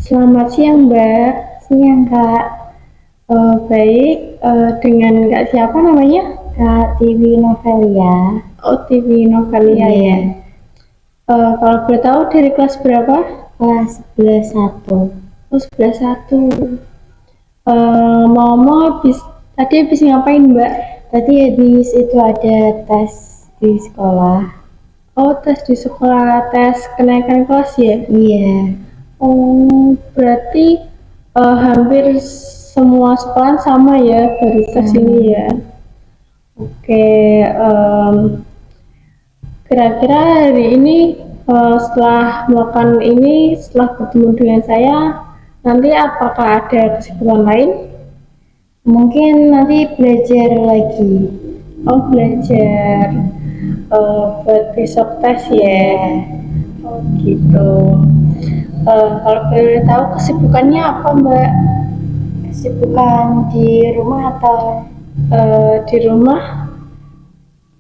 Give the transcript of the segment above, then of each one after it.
Selamat siang, Mbak. Siang Kak, Baik, dengan Kak siapa namanya? Kak Tiwi Novelia. Oh, TV Novalia ya. Iya, Kalau boleh tahu dari kelas berapa? kelas 11 1. Oh, 11 1. Mau tadi habis ngapain, Mbak? Tadi habis itu ada tes di sekolah. Oh, tes di sekolah, tes kenaikan kelas ya? Iya, Oh, berarti hampir semua sekolah sama ya, baru tes ini sama. ya. Oke, kira-kira hari ini setelah melakukan ini, setelah bertemu dengan saya, nanti apakah ada kesibukan lain? Mungkin nanti belajar lagi. Oh, belajar buat besok tes ya. Iya, Oh, gitu. Kalau boleh tahu kesibukannya apa, Mbak? kesibukan di rumah atau Di rumah?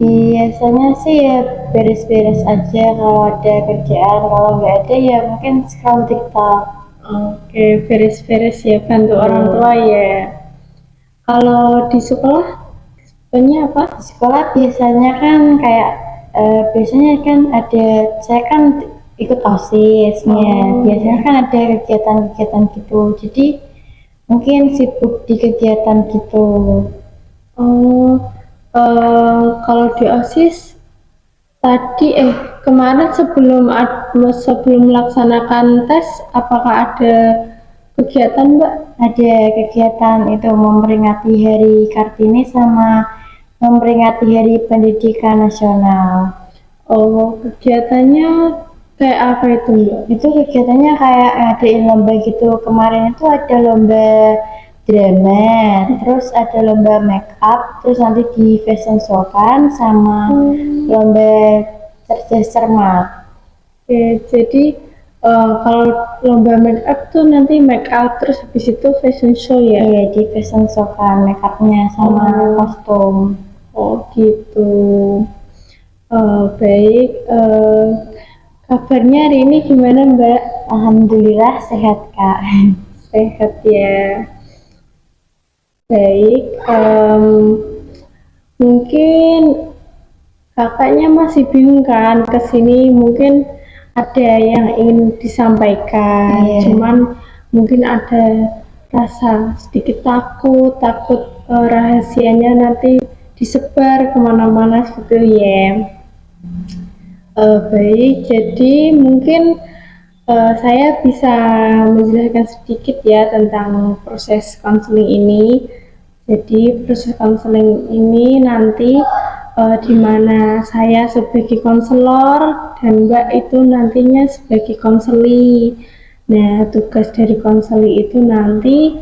biasanya sih ya beres-beres aja kalau ada kerjaan, kalau nggak ada ya mungkin scroll TikTok. Oke, beres-beres ya, bantu orang Iya. tua ya. Kalau di sekolah, kesibukannya apa? Di sekolah biasanya kan kayak biasanya kan ada saya kan ikut OSIS-nya. Oh, Biasanya kan ada kegiatan-kegiatan gitu. Jadi mungkin sibuk di kegiatan gitu. oh, kalau di OSIS tadi kemarin sebelum melaksanakan tes, apakah ada kegiatan, Mbak? Ada kegiatan itu memperingati Hari Kartini sama memperingati Hari Pendidikan Nasional. Oh, kegiatannya kayak apa itu, Mbak? Itu kegiatannya kayak ngadain lomba gitu. Kemarin itu ada lomba drama, terus ada lomba make up, terus nanti di fashion show kan sama lomba cerdas cermat. Oke, jadi kalau lomba make up tuh nanti make up terus habis itu fashion show ya? Iya, di fashion show kan make upnya sama kostum. Oh, gitu. Baik. Kabarnya hari ini gimana, Mbak? Alhamdulillah sehat Kak. Sehat ya. Baik. Mungkin kakaknya masih bingung kan ke sini, mungkin ada yang ingin disampaikan, Iya. cuman mungkin ada rasa sedikit takut, rahasianya nanti disebar kemana-mana seperti itu ya. Baik, jadi mungkin saya bisa menjelaskan sedikit ya tentang proses konseling ini. Jadi proses konseling ini nanti di mana saya sebagai konselor dan Mbak itu nantinya sebagai konseli. Nah, tugas dari konseli itu nanti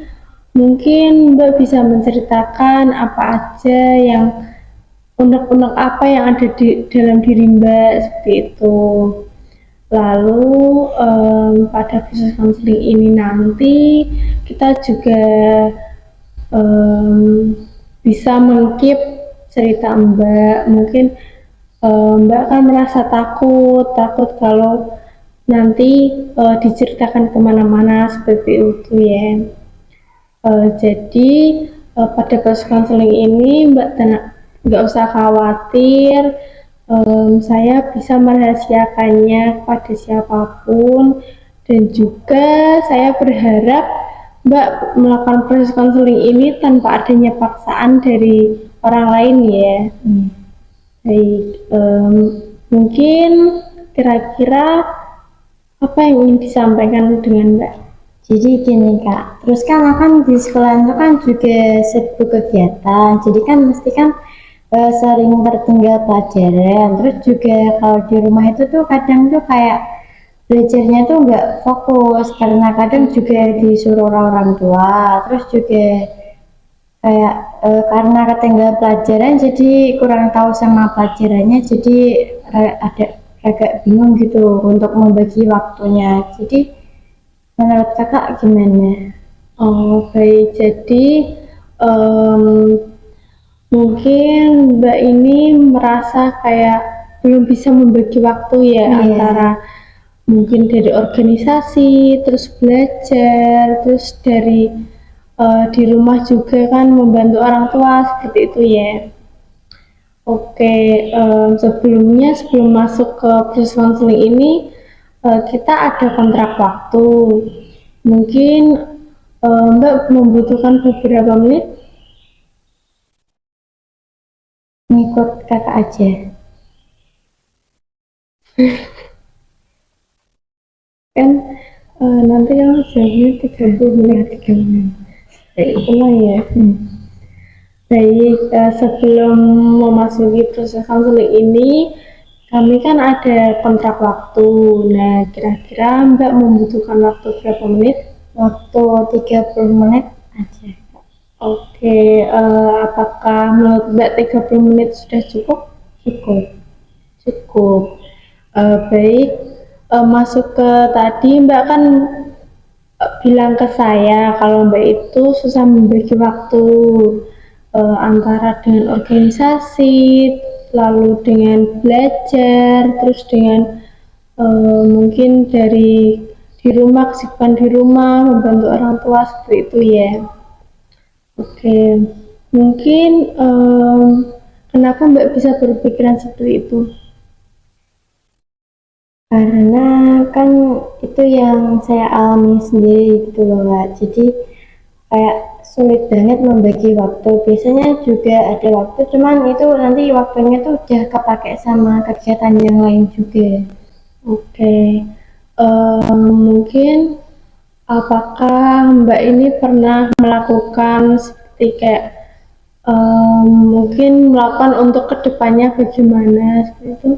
mungkin Mbak bisa menceritakan apa aja yang unek-unek apa yang ada di dalam diri Mbak seperti itu. Lalu pada proses konseling ini nanti kita juga bisa mengkip cerita Mbak. Mungkin Mbak kan merasa takut kalau nanti diceritakan kemana-mana seperti itu ya. Jadi pada proses konseling ini Mbak nggak usah khawatir, saya bisa merahasiakannya kepada siapapun dan juga saya berharap Mbak melakukan proses konseling ini tanpa adanya paksaan dari orang lain ya. Baik, mungkin kira-kira apa yang ingin disampaikan dengan Mbak? Jadi gini Kak, terus kan akan di sekolah itu kan juga sibuk kegiatan, jadi kan mesti kan sering tertinggal pelajaran, terus juga kalau di rumah itu tuh kadang tuh kayak belajarnya tuh nggak fokus karena kadang juga disuruh orang tua, terus juga kayak karena ketinggalan pelajaran jadi kurang tahu sama pelajarannya, jadi ada agak bingung gitu untuk membagi waktunya. Jadi menurut kakak gimana? Oh, baik. Jadi, mungkin Mbak ini merasa kayak belum bisa membagi waktu ya Iya. antara mungkin dari organisasi, terus belajar, terus dari di rumah juga kan membantu orang tua seperti itu ya. Oke, sebelum masuk ke proses konseling ini, kita ada kontrak waktu. Mungkin Mbak membutuhkan beberapa menit Ngikut kakak aja. kan, nanti yang jamnya 30 menit. 3 menit. Itulah ya. Baik, sebelum memasuki proses konseling ini, kami kan ada kontrak waktu. Nah, kira-kira Mbak membutuhkan waktu berapa menit? Waktu 30 menit aja. Oke, apakah menurut Mbak 30 menit sudah cukup? Cukup. Cukup. Baik, masuk ke tadi Mbak kan bilang ke saya kalau Mbak itu susah membagi waktu antara dengan organisasi, lalu dengan belajar, terus dengan mungkin dari di rumah, kesibukan di rumah, membantu orang tua seperti itu ya. Oke, mungkin kenapa Mbak bisa berpikiran seperti itu? Karena kan itu yang saya alami sendiri gitu loh Mbak. Jadi kayak sulit banget membagi waktu. Biasanya juga ada waktu, cuman itu nanti waktunya tuh udah kepake sama kegiatan yang lain juga. Oke, mungkin apakah Mbak ini pernah melakukan seperti kayak mungkin melakukan untuk kedepannya bagaimana seperti itu?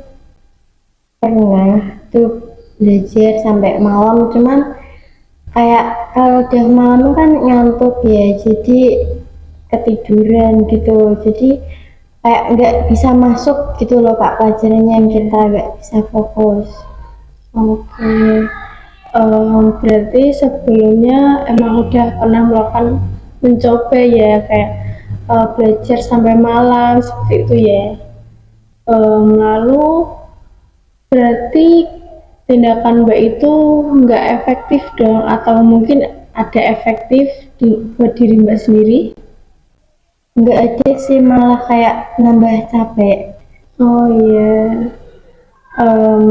Pernah tuh belajar sampai malam, cuman kayak kalau udah malam kan ngantuk ya, jadi ketiduran gitu. Jadi kayak nggak bisa masuk gitu loh Pak pelajarannya, yang kita nggak bisa fokus. Oke, berarti sebelumnya emang udah pernah melakukan mencoba ya kayak belajar sampai malam seperti itu ya. Lalu berarti tindakan Mbak itu nggak efektif dong atau mungkin ada efektif buat diri Mbak sendiri? Nggak ada sih, malah kayak nambah capek. Oh iya, Em,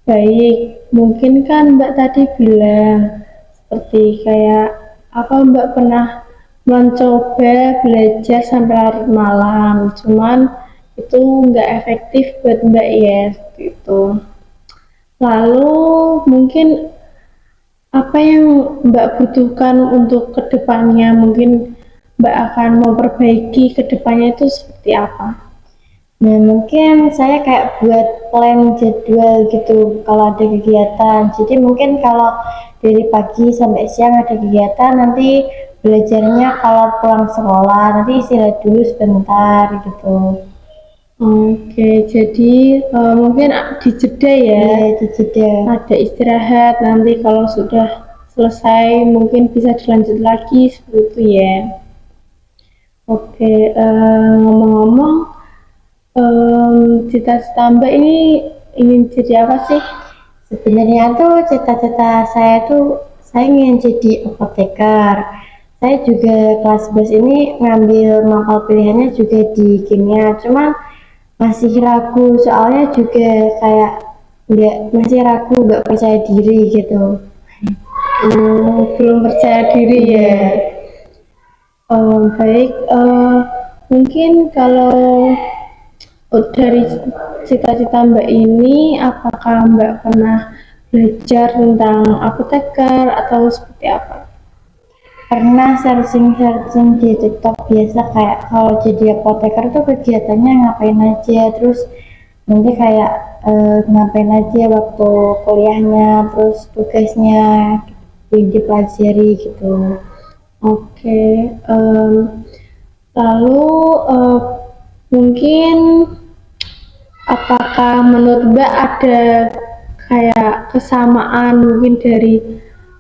baik. Mungkin kan Mbak tadi bilang seperti kayak apa Mbak pernah mencoba belajar sampai larut malam, cuman itu nggak efektif buat Mbak ya, seperti itu. Lalu mungkin apa yang Mbak butuhkan untuk kedepannya? Mungkin Mbak akan memperbaiki kedepannya itu seperti apa? Nah, mungkin saya kayak buat plan jadwal gitu kalau ada kegiatan. Jadi mungkin kalau dari pagi sampai siang ada kegiatan, nanti belajarnya kalau pulang sekolah, nanti istirahat dulu sebentar gitu. Oke, jadi mungkin dijeda ya, Iya, di jeda. ada istirahat, nanti kalau sudah selesai mungkin bisa dilanjut lagi seperti itu ya. Oke, ngomong-ngomong, cita-cita Mbak ini ingin jadi apa sih? Sebenarnya tuh cita-cita saya tuh saya ingin jadi apoteker. Saya juga kelas 11 ini ngambil mapel pilihannya juga di kimia, cuman masih ragu soalnya juga kayak masih ragu, nggak percaya diri gitu. Belum percaya diri ya. Iya. Baik, mungkin kalau dari cita-cita Mbak ini, apakah Mbak pernah belajar tentang apoteker atau seperti apa? Pernah searching-searching di TikTok, biasa kayak kalau jadi apoteker tuh kegiatannya ngapain aja, terus nanti kayak ngapain aja waktu kuliahnya, terus tugasnya yang dipelajari gitu. Oke, lalu mungkin apakah menurut Mbak ada kayak kesamaan mungkin dari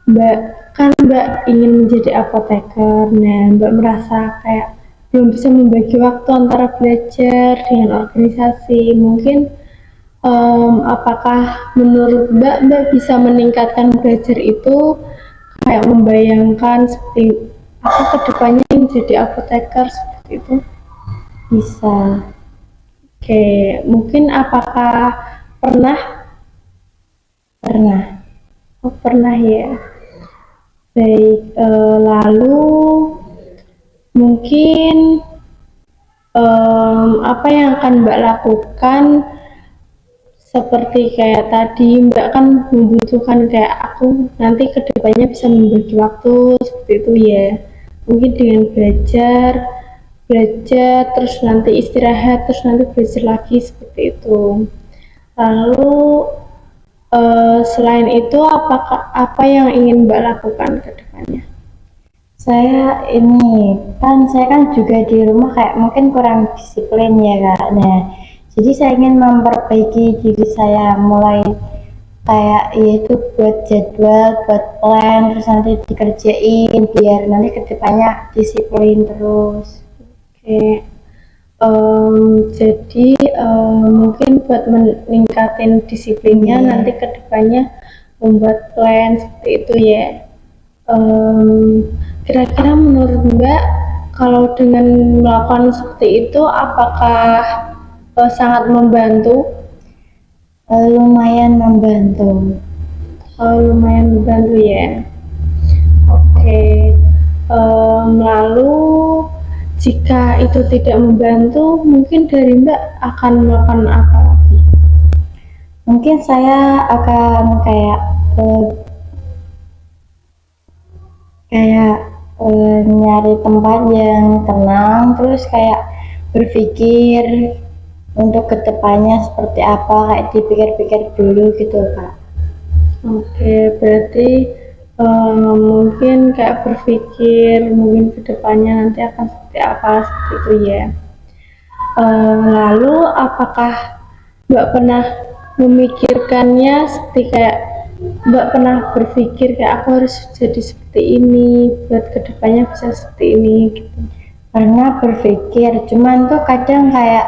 Mbak, kan Mbak ingin menjadi apoteker, nah Mbak merasa kayak belum bisa membagi waktu antara belajar dengan organisasi, mungkin Apakah menurut Mbak bisa meningkatkan belajar itu kayak membayangkan seperti aku kedepannya menjadi apoteker seperti itu? Bisa. Oke, mungkin apakah pernah? Pernah. Oh, pernah ya. Baik, lalu mungkin apa yang akan Mbak lakukan seperti kayak tadi Mbak kan membutuhkan kayak aku nanti kedepannya bisa membagi waktu seperti itu ya. Mungkin dengan belajar, belajar terus nanti istirahat terus nanti belajar lagi seperti itu. Lalu selain itu apa yang ingin Mbak lakukan ke depannya? Saya kan juga di rumah kayak mungkin kurang disiplin ya Kak. Nah, jadi saya ingin memperbaiki diri saya mulai kayak yaitu buat jadwal, buat plan, terus nanti dikerjain biar nanti kedepannya disiplin terus. Oke, jadi mungkin buat meningkatin disiplinnya nanti kedepannya membuat plan seperti itu ya. Kira-kira menurut Mbak kalau dengan melakukan seperti itu apakah sangat membantu? Lumayan membantu. Lumayan membantu ya. Oke, lalu jika itu tidak membantu mungkin dari Mbak akan melakukan apa lagi? Mungkin saya akan eh, kayak nyari tempat yang tenang, terus kayak berpikir untuk kedepannya seperti apa, kayak dipikir-pikir dulu gitu Kak. Oke, berarti mungkin kayak berpikir mungkin kedepannya nanti akan seperti apa seperti itu ya. Lalu apakah Mbak pernah memikirkannya seperti kayak Mbak pernah berpikir kayak aku harus jadi seperti ini buat kedepannya bisa seperti ini gitu? Pernah berpikir, cuman tuh kadang kayak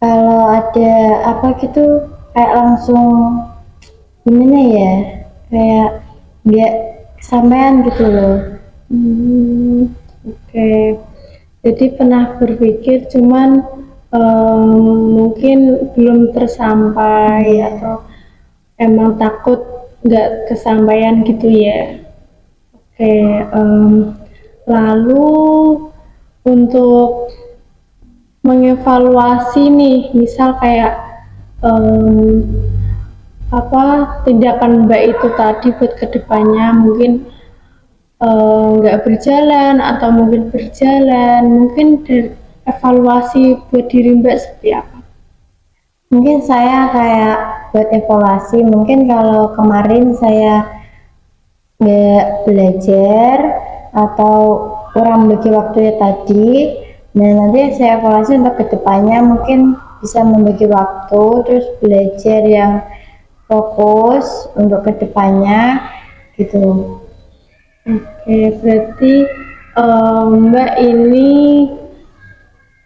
kalau ada apa gitu kayak langsung gimana ya, kayak nggak kesampaian gitu loh. Oke. Jadi pernah berpikir cuman mungkin belum tersampai atau emang takut nggak kesampaian gitu ya. Oke, lalu untuk mengevaluasi nih, misal kayak em, apa tindakan Mbak itu tadi buat kedepannya mungkin nggak berjalan atau mungkin berjalan, mungkin dari evaluasi buat diri Mbak seperti apa? Mungkin saya kayak buat evaluasi, mungkin kalau kemarin saya nggak belajar atau kurang bagi waktunya tadi, nah nanti saya evaluasi untuk kedepannya mungkin bisa membagi waktu terus belajar yang fokus untuk kedepannya gitu. Oke, berarti Mbak ini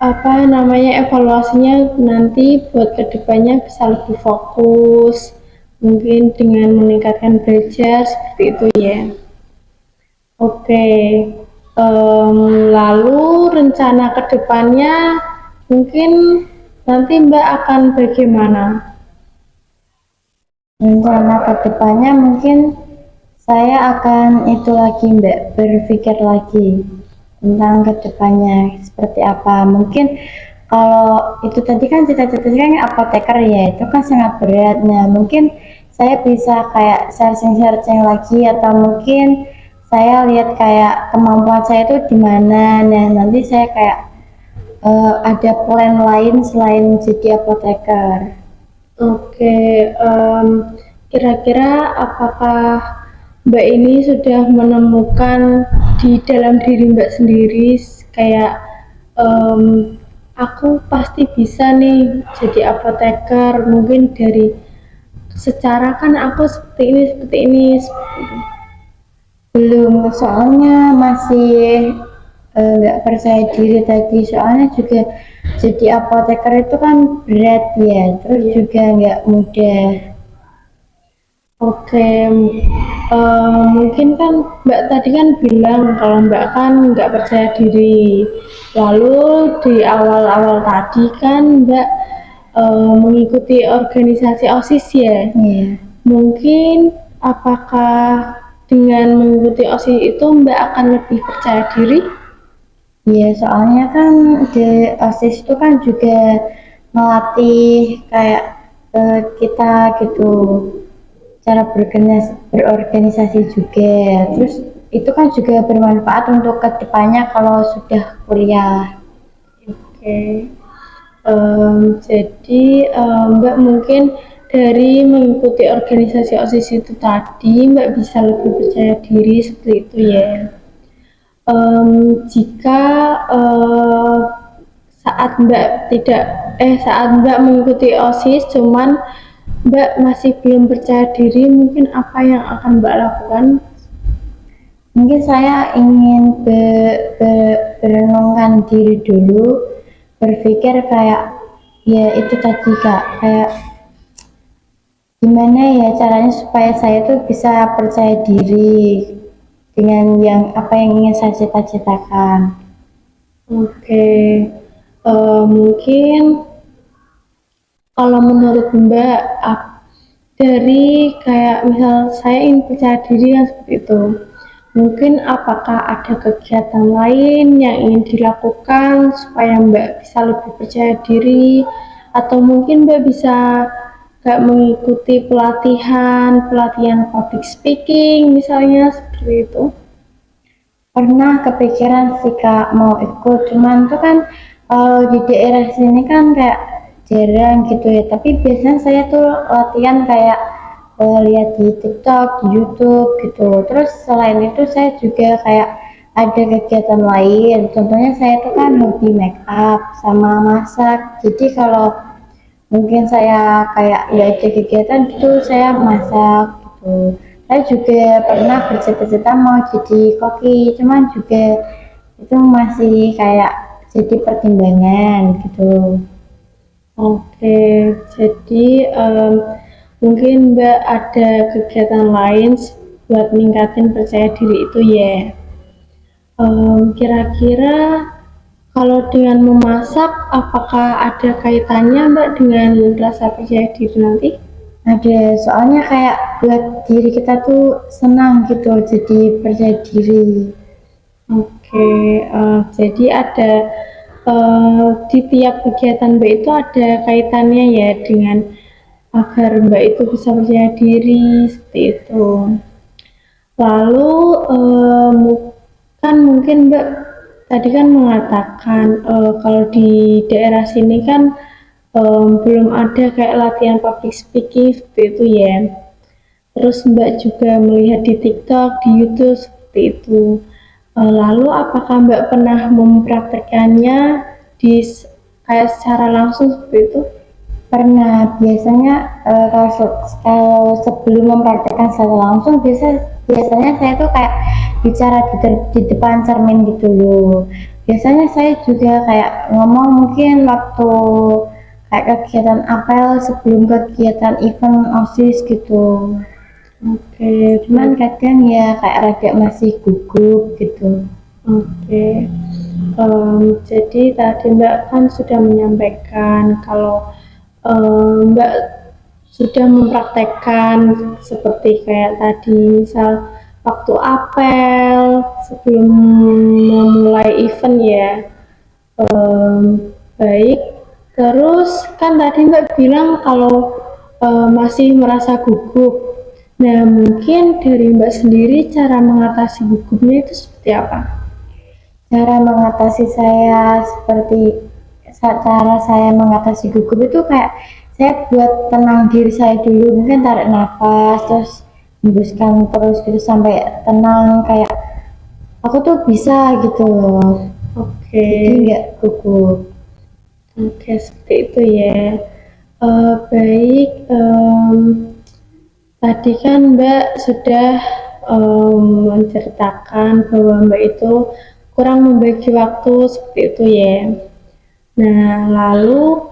apa namanya evaluasinya nanti buat kedepannya bisa lebih fokus, mungkin dengan meningkatkan belajar seperti itu ya. Oke, lalu rencana kedepannya mungkin nanti Mbak akan bagaimana? Rencana kedepannya mungkin saya akan itu lagi Mbak, berpikir lagi tentang kedepannya seperti apa. Mungkin kalau itu tadi kan cita-citanya apoteker ya, itu kan sangat berat. Nah mungkin saya bisa kayak searching-searching lagi atau mungkin saya lihat kayak kemampuan saya itu di mana. Nah nanti saya kayak ada plan lain selain jadi apoteker. Oke, kira-kira apakah Mbak ini sudah menemukan di dalam diri Mbak sendiri kayak aku pasti bisa nih jadi apoteker mungkin dari secara kan aku seperti ini Belum, soalnya masih nggak percaya diri tadi, soalnya juga jadi apoteker itu kan berat ya, terus Iya. juga nggak mudah. Oke, mungkin kan Mbak tadi kan bilang kalau Mbak kan nggak percaya diri. Lalu di awal-awal tadi kan Mbak mengikuti organisasi OSIS ya. Iya. Mungkin apakah dengan mengikuti OSIS itu Mbak akan lebih percaya diri? Iya, soalnya kan di OSIS itu kan juga melatih kayak kita gitu, cara berorganisasi juga. Terus itu kan juga bermanfaat untuk kedepannya kalau sudah kuliah. Oke. Jadi Mbak mungkin dari mengikuti organisasi OSIS itu tadi Mbak bisa lebih percaya diri seperti itu ya. Jika eh, saat Mbak tidak saat Mbak mengikuti OSIS cuman Mbak masih belum percaya diri, mungkin apa yang akan Mbak lakukan? Mungkin saya ingin berenungkan diri dulu, berpikir kayak ya itu tadi kak, kayak gimana ya caranya supaya saya tuh bisa percaya diri dengan yang apa yang ingin saya cita-citakan. Oke, mungkin kalau menurut Mbak, dari kayak misal saya ingin percaya diri kan seperti itu. Mungkin apakah ada kegiatan lain yang ingin dilakukan supaya Mbak bisa lebih percaya diri, atau mungkin Mbak bisa kayak mengikuti pelatihan public speaking misalnya seperti itu. Pernah kepikiran sih kak mau ikut, cuman tuh kan di daerah sini kan kayak jarang gitu ya, tapi biasanya saya tuh latihan kayak lihat di TikTok, di YouTube gitu. Terus selain itu saya juga kayak ada kegiatan lain, contohnya saya tuh kan hobi make up sama masak, jadi kalau mungkin saya kayak nggak ada kegiatan gitu saya masak gitu. Saya juga pernah bercita-cita mau jadi koki, cuman juga itu masih kayak jadi pertimbangan gitu. Oke, jadi mungkin Mbak ada kegiatan lain buat ningkatin percaya diri itu ya. Kira-kira kalau dengan memasak, apakah ada kaitannya Mbak dengan rasa percaya diri nanti? Ada, soalnya kayak buat diri kita tuh senang gitu, jadi percaya diri. Oke, jadi ada di tiap kegiatan Mbak itu ada kaitannya ya dengan agar Mbak itu bisa percaya diri seperti itu. Lalu kan mungkin Mbak tadi kan mengatakan kalau di daerah sini kan belum ada kayak latihan public speaking seperti itu ya. Terus Mbak juga melihat di TikTok, di YouTube seperti itu. Lalu apakah Mbak pernah mempraktekannya di kayak secara langsung seperti itu? Pernah, biasanya kalau sebelum mempraktekkan secara langsung biasanya saya tuh kayak bicara di depan cermin gitu loh. Biasanya saya juga kayak ngomong mungkin waktu kayak kegiatan apel sebelum kegiatan event OSIS gitu. Oke, Cuman kadang ya kayak rada masih gugup gitu. oke. Jadi tadi Mbak kan sudah menyampaikan kalau Mbak sudah mempraktekkan seperti kayak tadi misal waktu apel sebelum memulai event ya. Baik, terus kan tadi Mbak bilang kalau masih merasa gugup. Nah, mungkin dari Mbak sendiri cara mengatasi gugupnya itu seperti apa? Cara mengatasi saya seperti cara saya mengatasi gugup itu kayak saya buat tenang diri saya dulu, mungkin tarik nafas terus hembuskan terus gitu sampai tenang, kayak aku tuh bisa gitu loh, Oke, jadi nggak gugup. oke seperti itu ya. Baik, tadi kan Mbak sudah menceritakan bahwa Mbak itu kurang membagi waktu seperti itu ya. Nah, lalu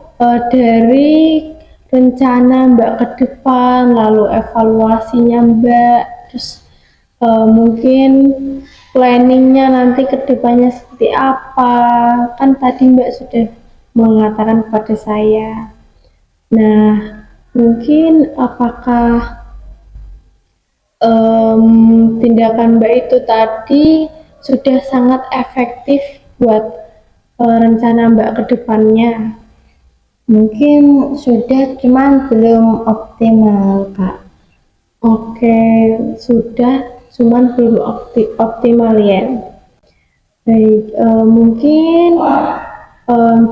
dari rencana Mbak ke depan, lalu evaluasinya Mbak, terus mungkin planningnya nanti ke depannya seperti apa. Kan tadi Mbak sudah mengatakan kepada saya. Nah, mungkin apakah tindakan Mbak itu tadi sudah sangat efektif buat rencana Mbak ke depannya? Mungkin sudah, cuman belum optimal, Kak. Oke, sudah, cuman belum optimal ya. Baik, mungkin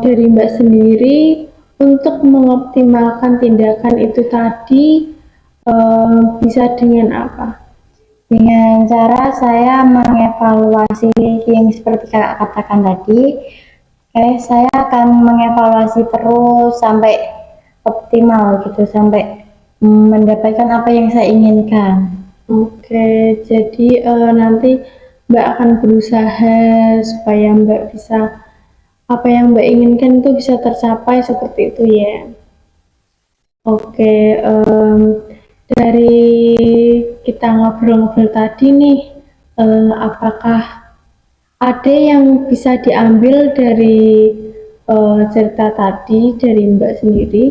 dari Mbak sendiri untuk mengoptimalkan tindakan itu tadi bisa dengan apa? Dengan cara saya mengevaluasi yang seperti Kakak katakan tadi, saya akan mengevaluasi terus sampai optimal gitu, sampai mendapatkan apa yang saya inginkan. Oke, jadi nanti Mbak akan berusaha supaya Mbak bisa apa yang Mbak inginkan itu bisa tercapai seperti itu ya. Oke, dari kita ngobrol-ngobrol tadi nih, apakah ada yang bisa diambil dari cerita tadi dari Mbak sendiri?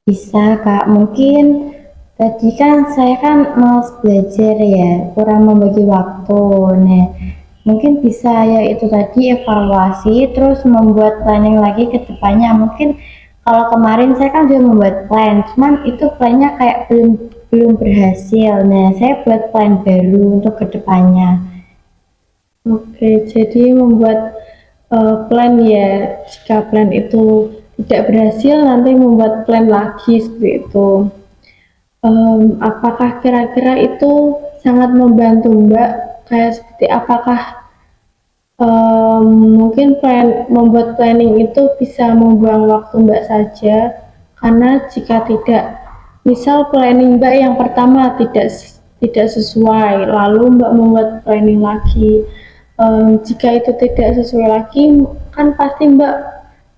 Bisa, Kak. Mungkin tadi kan saya kan malas belajar ya, kurang membagi waktu. Nah, mungkin bisa ya itu tadi evaluasi, terus membuat planning lagi ke depannya. Mungkin kalau kemarin saya kan sudah membuat plan, cuman itu plannya kayak belum berhasil. Nah, saya buat plan baru untuk ke depannya. Oke, jadi membuat plan ya, jika plan itu tidak berhasil nanti membuat plan lagi seperti itu. Apakah kira-kira itu sangat membantu Mbak? Kayak seperti apakah mungkin membuat planning itu bisa membuang waktu Mbak saja? Karena jika tidak, misal planning Mbak yang pertama tidak sesuai, lalu Mbak membuat planning lagi. Jika itu tidak sesuai lagi, kan pasti Mbak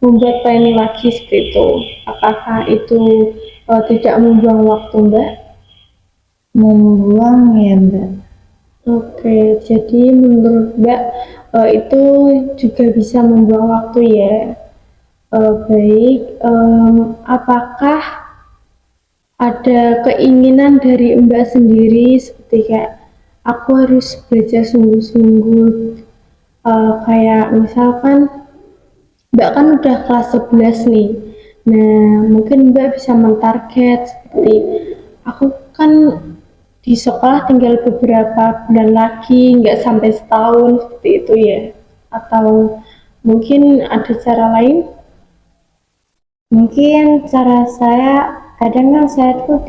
membuat planning lagi seperti itu. Apakah itu tidak membuang waktu Mbak? Membuang ya, Mbak. Oke, jadi menurut Mbak itu juga bisa membuang waktu ya. Baik, apakah ada keinginan dari Mbak sendiri seperti kayak aku harus belajar sungguh-sungguh, kayak misalkan Mbak kan udah kelas 11 nih. Nah, mungkin Mbak bisa mentarget seperti aku kan di sekolah tinggal beberapa bulan lagi, nggak sampai setahun seperti itu ya. Atau mungkin ada cara lain? Mungkin cara saya, kadang kan saya tuh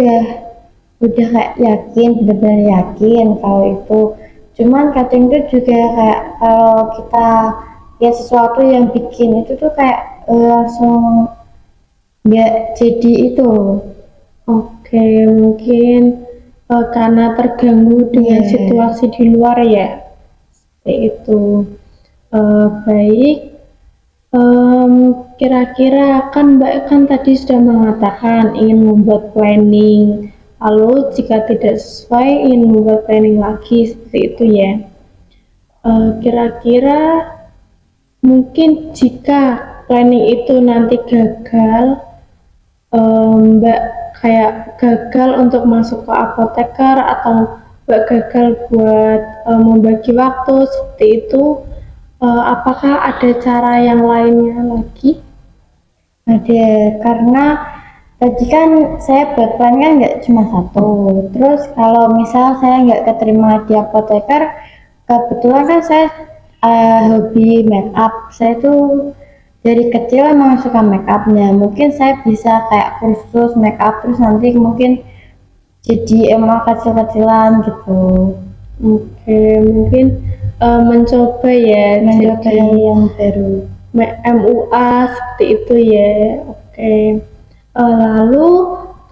udah kayak yakin, benar-benar yakin kalau itu. Cuman kadang itu juga kayak kalau kita ya sesuatu yang bikin itu tuh kayak langsung nggak jadi itu. Oke, mungkin karena terganggu dengan Iya. situasi di luar ya. Seperti itu. Baik, kira-kira kan Mbak kan tadi sudah mengatakan ingin membuat planning, lalu jika tidak sesuai ingin membuat planning lagi seperti itu ya. Kira-kira mungkin jika planning itu nanti gagal, Mbak kayak gagal untuk masuk ke apoteker atau Mbak gagal buat membagi waktu seperti itu, apakah ada cara yang lainnya lagi? Ada, karena tadi kan saya buat plan kan nggak cuma satu. Terus kalau misal saya nggak keterima di apoteker, kebetulan kan saya hobi make up. Saya tuh dari kecil emang suka make upnya. Mungkin saya bisa kayak kursus make up terus nanti mungkin jadi emang kecil-kecilan gitu. Oke, mungkin mencoba ya Mencoba jadi yang baru. MUA seperti itu ya. Oke. Lalu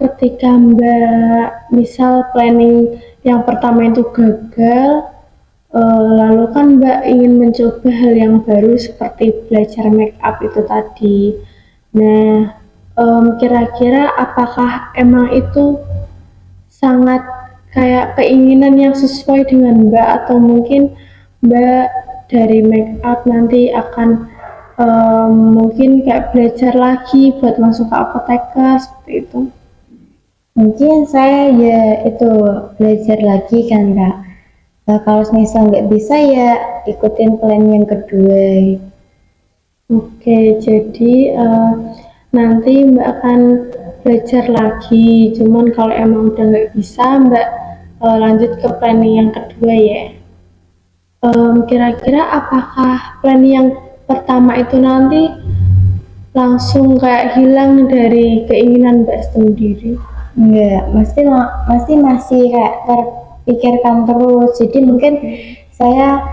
ketika Mbak misal planning yang pertama itu gagal, Lalu kan Mbak ingin mencoba hal yang baru seperti belajar make up itu tadi. Nah, kira-kira apakah emang itu sangat kayak keinginan yang sesuai dengan Mbak atau mungkin Mbak dari make up nanti akan mungkin kayak belajar lagi buat masuk ke apoteker seperti itu? Mungkin saya ya itu belajar lagi kan Kak. Kalau misal nggak bisa ya ikutin plan yang kedua. Oke, jadi nanti Mbak akan belajar lagi. Cuman kalau emang udah nggak bisa, Mbak lanjut ke planning yang kedua ya. Kira-kira apakah plan yang pertama itu nanti langsung kayak hilang dari keinginan Mbak sendiri? Enggak, masih kayak terpikirkan terus. Jadi mungkin saya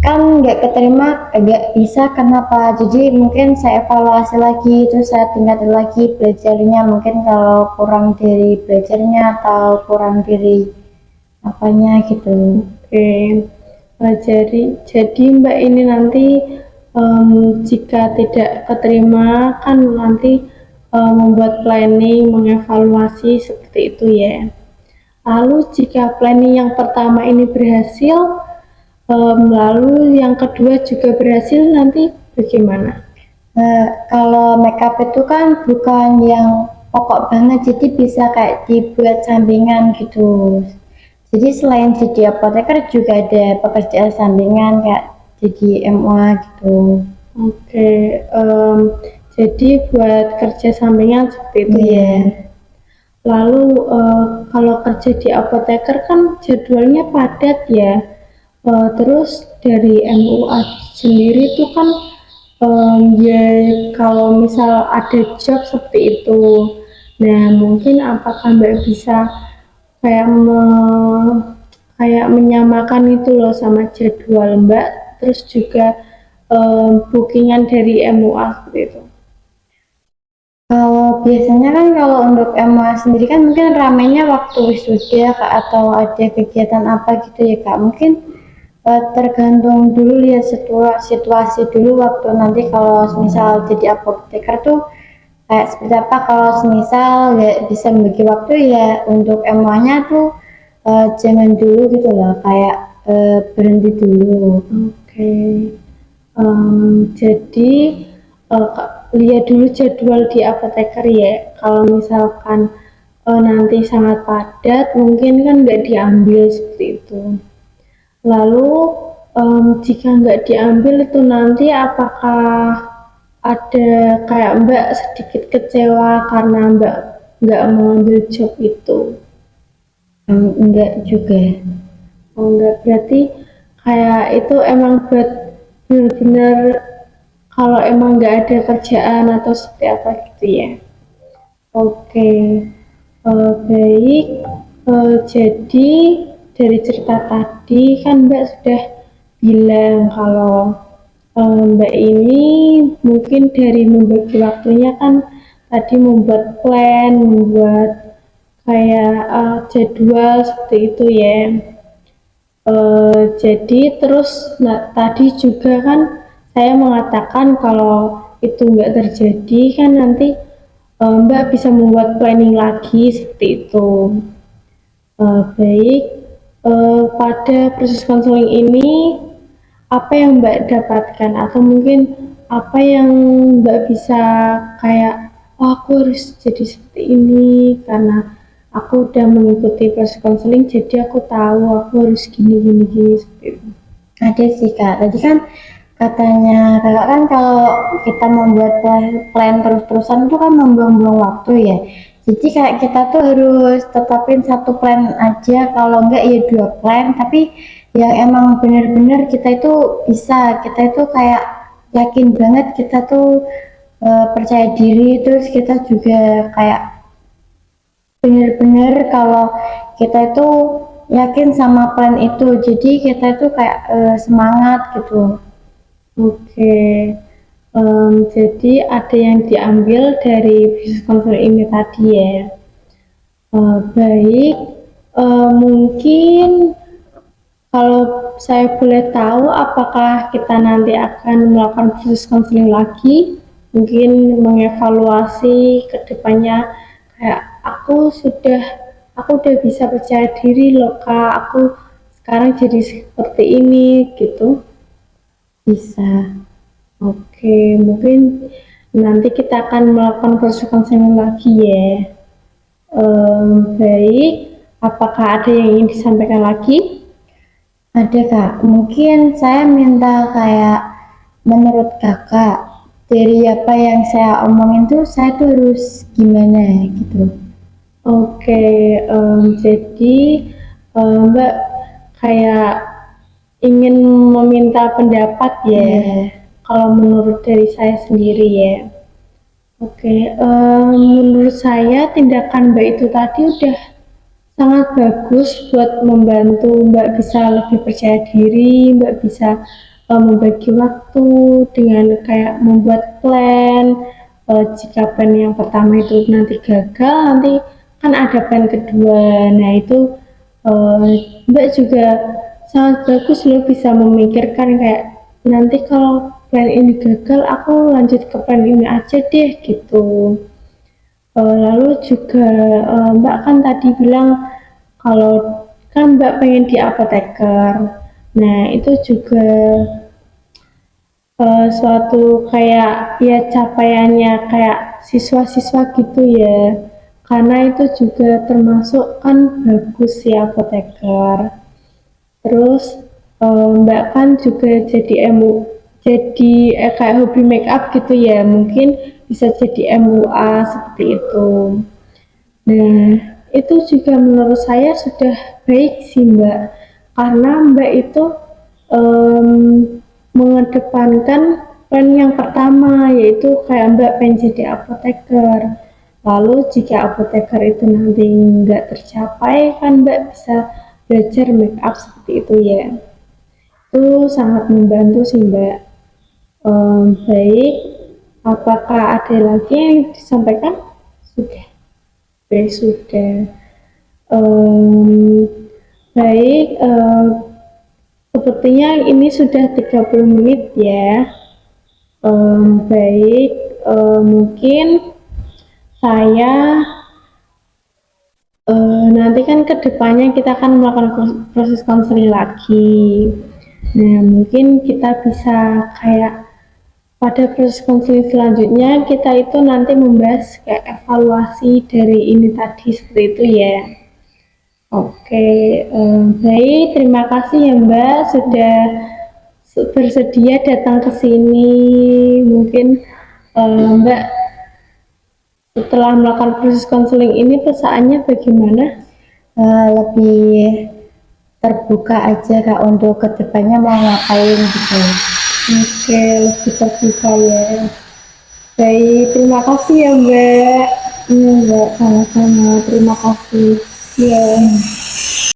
kan nggak keterima, nggak bisa kenapa. Jadi mungkin saya evaluasi lagi, terus saya tingkatin lagi belajarnya. Mungkin kalau kurang dari belajarnya atau kurang dari apanya gitu. Oke, jadi Mbak ini nanti jika tidak keterima kan nanti membuat planning, mengevaluasi seperti itu ya. Lalu jika planning yang pertama ini berhasil, lalu yang kedua juga berhasil, nanti bagaimana? Kalau makeup itu kan bukan yang pokok banget, jadi bisa kayak dibuat sampingan gitu. Jadi selain jadi apoteker juga ada pekerjaan sampingan kayak jadi MUA gitu. Oke, jadi buat kerja sampingan seperti itu ya. Lalu kalau kerja di apoteker kan jadwalnya padat ya. Terus dari MUA sendiri tuh kan ya kalau misal ada job seperti itu. Nah, mungkin apakah Mbak bisa kayak kayak menyamakan itu loh sama jadwal Mbak, terus juga bookingan dari MUA seperti itu. Kalau biasanya kan kalau untuk MUA sendiri kan mungkin ramainya waktu wisuda Kak, atau ada kegiatan apa gitu ya Kak. Mungkin tergantung dulu lihat situasi dulu waktu nanti kalau misal jadi apoteker tuh kayak seperti apa. Kalau misal nggak bisa membagi waktu ya untuk MUA-nya tuh jangan dulu gitu loh, kayak berhenti dulu. Oke. Jadi lihat dulu jadwal di apoteker ya. Kalau misalkan nanti sangat padat, mungkin kan nggak diambil seperti itu. Lalu jika nggak diambil itu nanti apakah ada kayak Mbak sedikit kecewa karena Mbak nggak mengambil job itu? Enggak juga. Oh enggak, berarti kayak itu emang buat benar-benar kalau emang nggak ada kerjaan atau seperti apa gitu ya. Oke, baik. Jadi dari cerita tadi kan Mbak sudah bilang kalau Mbak ini mungkin dari membagi waktunya kan tadi membuat plan, membuat kayak jadwal seperti itu ya. Jadi terus tadi juga kan saya mengatakan kalau itu nggak terjadi kan nanti Mbak bisa membuat planning lagi seperti itu. Baik, pada proses konseling ini apa yang Mbak dapatkan atau mungkin apa yang Mbak bisa kayak oh aku harus jadi seperti ini karena aku udah mengikuti proses konseling jadi aku tahu aku harus gini gini gini seperti itu. Ada sih Kak, tadi kan katanya Kakak kan kalau kita membuat plan terus-terusan itu kan membuang-buang waktu ya. Jadi kayak kita tuh harus tetapin satu plan aja, kalau enggak ya dua plan, tapi yang emang bener-bener kita itu bisa, kita itu kayak yakin banget kita tuh percaya diri, terus kita juga kayak bener-bener kalau kita itu yakin sama plan itu, jadi kita itu kayak semangat gitu. Oke, jadi ada yang diambil dari bisnis konseling ini tadi ya. Baik, mungkin Kalau saya boleh tahu, apakah kita nanti akan melakukan proses konseling lagi? Mungkin mengevaluasi ke depannya, kayak aku udah bisa percaya diri loh Kak, aku sekarang jadi seperti ini gitu. Bisa. Oke, mungkin nanti kita akan melakukan proses konseling lagi ya. Baik, apakah ada yang ingin disampaikan lagi? Ada Kak, mungkin saya minta kayak menurut Kakak dari apa yang saya omongin tuh saya tuh harus gimana gitu. Oke, jadi Mbak kayak ingin meminta pendapat ya. Iya. Kalau menurut dari saya sendiri ya. Oke, menurut saya tindakan Mbak itu tadi udah sangat bagus buat membantu Mbak bisa lebih percaya diri, Mbak bisa membagi waktu dengan kayak membuat plan. Jika plan yang pertama itu nanti gagal, nanti kan ada plan kedua. Nah itu eh, Mbak juga sangat bagus loh bisa memikirkan kayak nanti kalau plan ini gagal, aku lanjut ke plan ini aja deh gitu. Lalu juga Mbak kan tadi bilang kalau kan Mbak pengen di apoteker. Nah, itu juga suatu kayak ya capaiannya kayak siswa-siswa gitu ya. Karena itu juga termasuk kan bagus ya apoteker. Terus Mbak kan juga jadi jadi kayak hobi make up gitu ya. Mungkin bisa jadi MUA seperti itu. Nah, itu juga menurut saya sudah baik sih Mbak, karena Mbak itu em, mengedepankan plan yang pertama, yaitu kayak Mbak pengen jadi apoteker. Lalu jika apoteker itu nanti nggak tercapai, kan Mbak bisa belajar make up seperti itu ya. Itu sangat membantu sih Mbak. Baik, apakah ada lagi yang disampaikan? Sudah. Baik, sudah. Em, baik, sepertinya ini sudah 30 menit ya. Baik, mungkin saya nanti kan kedepannya kita akan melakukan proses konseling lagi. Nah, mungkin kita bisa kayak pada proses konseling selanjutnya kita itu nanti membahas kayak evaluasi dari ini tadi seperti itu ya. Oke, baik. Terima kasih ya Mbak sudah bersedia datang ke sini. Mungkin Mbak setelah melakukan proses konseling ini perasaannya bagaimana? Lebih terbuka aja Kak untuk kedepannya mau ngapain gitu. Oke, lebih terbuka ya. Baik, terima kasih ya Mbak. Iya Mbak, sama-sama. Terima kasih. Ya.